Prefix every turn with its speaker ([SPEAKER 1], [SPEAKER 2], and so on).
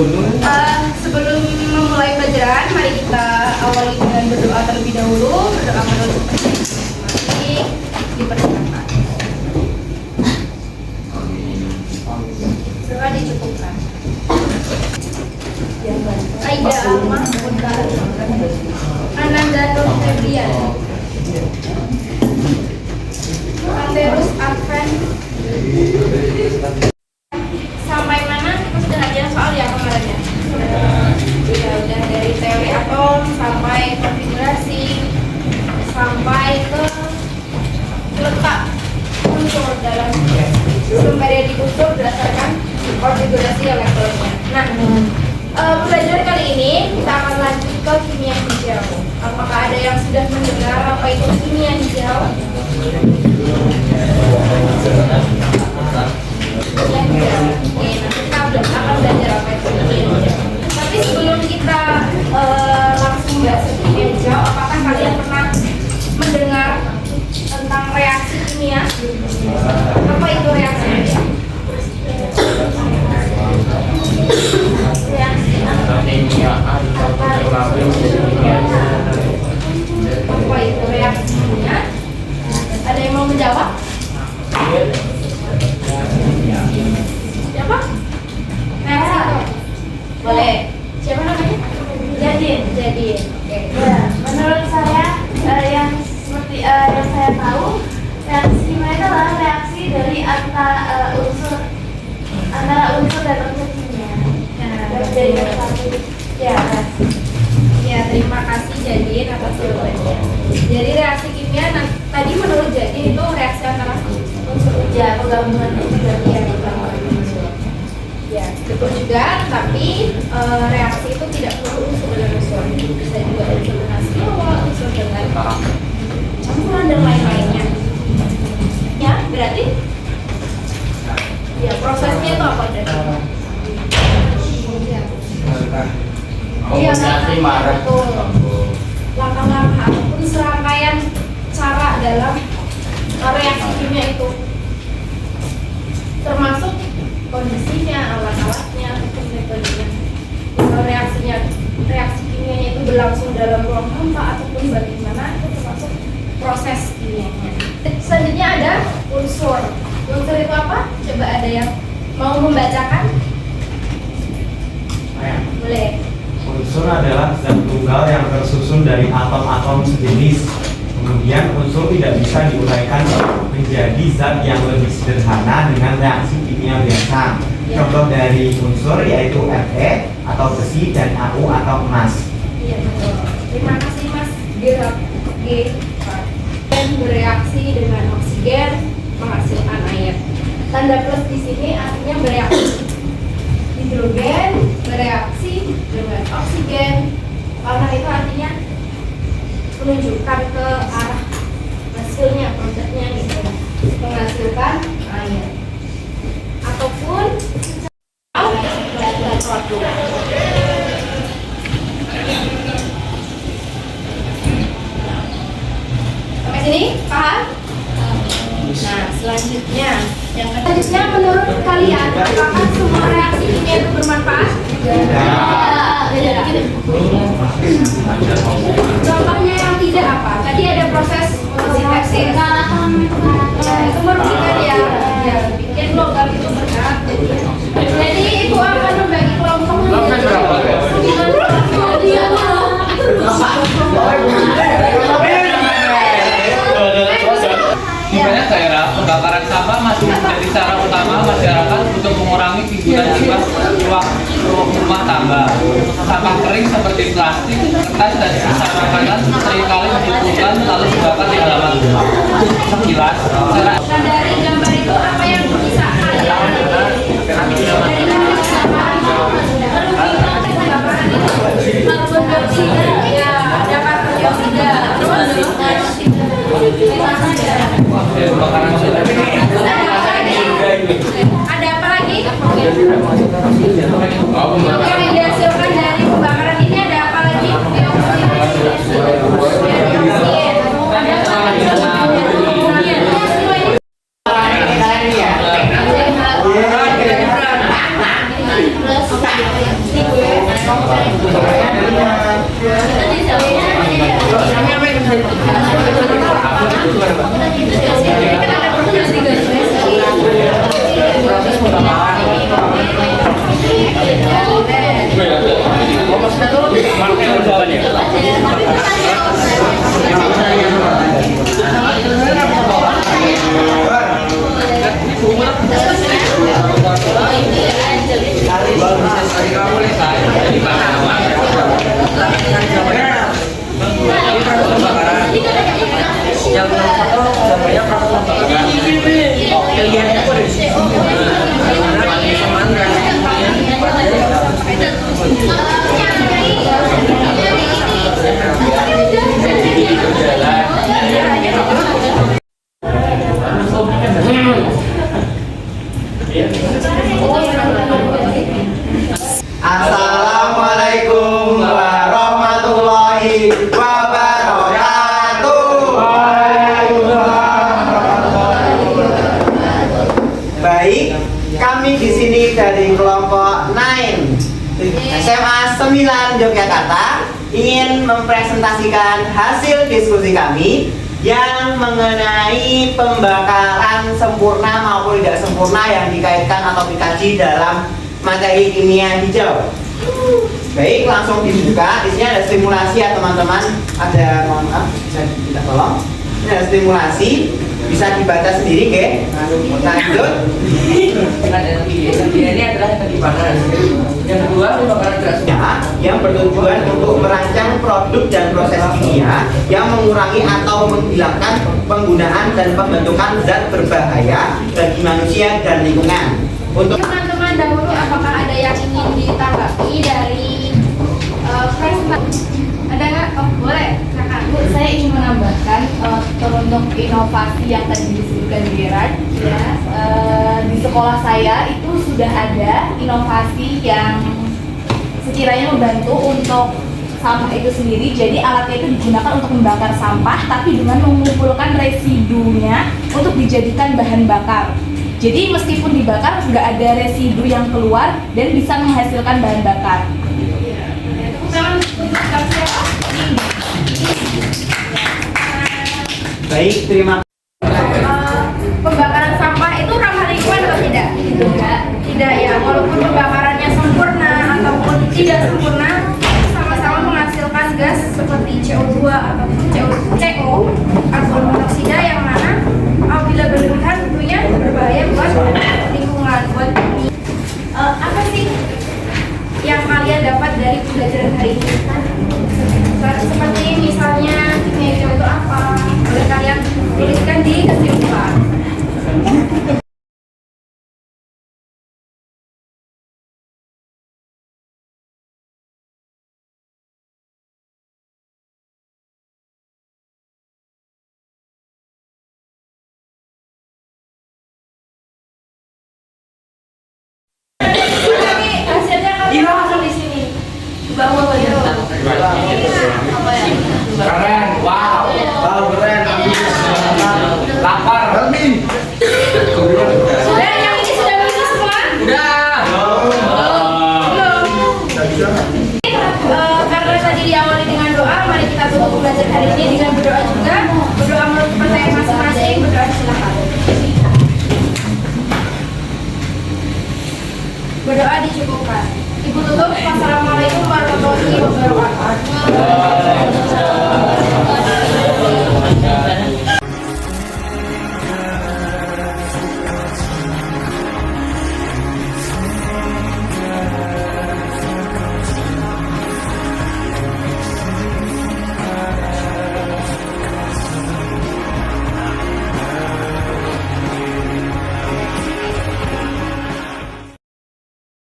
[SPEAKER 1] Sebelum memulai pelajaran, mari kita awali dengan berdoa terlebih dahulu. Berdoa menurut mari dipersilakan. Doa dicukupkan. Aida Alma Ananda Nur Febrian Anderus Advent. Sampai mana? Kita sudah ngajarin soal ya kemarin ya? Ya udah, dari teori atom sampai konfigurasi sampai ke letak unsur dalam sumber yang diukur berdasarkan konfigurasi levelnya. Nah, pelajaran kali ini kita akan lanjut ke kimia hijau. Apakah ada yang sudah mendengar apa itu kimia hijau? Oke, nanti kita akan belajar apa itu kimia hijau. Tapi sebelum kita langsung bahas kimia hijau, apakah kalian pernah mendengar tentang reaksi kimia? Apa itu reaksi kimia? Apa itu reaksi kimia? Ada yang mau menjawab? Siapa? Reaksi itu? Boleh. Siapa namanya? Jadin. Oke.
[SPEAKER 2] Ya, menurut saya yang seperti yang saya tahu, reaksi kimia itu adalah reaksi dari antara unsur dan unsur kimia. Dari satu.
[SPEAKER 1] Ya, terima kasih Jadin atas jawabannya. Jadi reaksi kimia tadi menurut Jadin itu reaksi antara unsur
[SPEAKER 2] Penggabungan
[SPEAKER 1] unsur. Ya, betul juga. Tapi reaksi itu tidak perlu unsur dengan unsur. Bisa juga unsur dengan senyawa, unsur dengan campuran dan lain-lainnya. Ya, berarti ya prosesnya itu apa berarti? Iya, betul. Langkah-langkah ataupun serangkaian cara dalam reaksi kimia itu, termasuk kondisinya, alat-alatnya, metodenya. Kalau reaksi kimianya itu berlangsung dalam ruang hampa ataupun bagaimana, itu termasuk proses kimianya. Selanjutnya ada unsur. Unsur itu apa? Coba ada yang mau membacakan? Boleh.
[SPEAKER 3] Unsur adalah zat tunggal yang tersusun dari atom-atom sejenis. Kemudian unsur tidak bisa diuraikan menjadi zat yang lebih sederhana dengan reaksi kimia biasa. Contoh dari unsur yaitu Fe atau besi dan Au atau emas.
[SPEAKER 1] Iya, betul. Terima kasih Mas Gerard G. Dan bereaksi dengan oksigen menghasilkan air. Tanda plus di sini artinya bereaksi. Hidrogen bereaksi dengan oksigen, karena itu artinya menunjukkan ke arah hasilnya, produknya gitu, menghasilkan air ataupun suatu. Sampai sini paham? Nah, selanjutnya menurut kalian apakah semua reaksi kimia itu bermanfaat? Contohnya yang tidak apa? Tadi ada proses fotosintesis. Itu merugikan ya. Bikin logam itu berat. Jadi itu akan membagi kelompok.
[SPEAKER 4] Di banyak daerah, pembakaran sampah masih menjadi cara utama masyarakat untuk mengurangi timbunan limbah rumah tangga. Sampah kering seperti plastik, kertas, dan sisa makanan seringkali dikumpulkan lalu dibakar di halaman rumah. Sekilas,
[SPEAKER 1] Nah, dari gambar itu apa yang bisa kalian karbon dioksida, ya ada karbon dioksida, ada apa lagi? Yang dihasilkan dari pembakaran ini ada apa lagi?
[SPEAKER 5] Assalamualaikum warahmatullahi wabarakatuh. Baik, kami di sini dari kelompok 9 SMA 9 Yogyakarta ingin mempresentasikan hasil diskusi kami yang mengenai pembakaran sempurna maupun tidak sempurna yang dikaitkan atau dikaji dalam materi kimia hijau. Baik, langsung dibuka. Di sini ada stimulasi ya teman-teman. Ada, mohon maaf, bisa kita tolong. Ini ada stimulasi, bisa dibaca sendiri, oke? Lanjut.
[SPEAKER 6] Ini adalah pembakaran. Yang kedua, pembakaran gas.
[SPEAKER 5] Yang bertujuan untuk merancang produk dan proses kimia yang mengurangi atau menghilangkan penggunaan dan pembentukan zat berbahaya bagi manusia dan lingkungan. Untuk
[SPEAKER 1] teman-teman dahulu, apakah ada yang ingin ditanggapi dari presentasi? Ada nggak? Oh, boleh. Silakan.
[SPEAKER 2] Bu, saya ingin menambahkan untuk inovasi yang tadi disebutkan Gerard, ya, di sekolah saya itu sudah ada inovasi yang sekiranya membantu untuk sampah itu sendiri. Jadi alatnya itu digunakan untuk membakar sampah, tapi dengan mengumpulkan residunya untuk dijadikan bahan bakar. Jadi meskipun dibakar nggak ada residu yang keluar dan bisa menghasilkan bahan bakar.
[SPEAKER 5] baik, terima
[SPEAKER 1] Pembakaran sampah itu ramah lingkungan atau tidak? Tidak ya, walaupun pembakarannya sempurna ataupun tidak sempurna, sama-sama menghasilkan gas seperti CO2 ataupun CO karbon monoksida yang mana apabila berlebihan tentunya berbahaya buat lingkungan, buat bumi. Apa sih yang kalian dapat dari pembelajaran hari ini? Seperti misalnya kimia hijau itu apa? Boleh kalian tuliskan di kesimpulan. Hasilnya kalian langsung di sini. Bawah
[SPEAKER 4] Keren, wow,
[SPEAKER 5] keren.
[SPEAKER 4] lapar.
[SPEAKER 1] Sudah, yang ini sudah bisa semua?
[SPEAKER 4] Udah.
[SPEAKER 1] Karena tadi diawali dengan doa, mari kita tutup belajar hari ini dengan berdoa juga. Berdoa menurut percayaan masing-masing, berdoa silakan. Berdoa dicukupkan. Ibu tutup. Wassalamualaikum warahmatullahi wabarakatuh.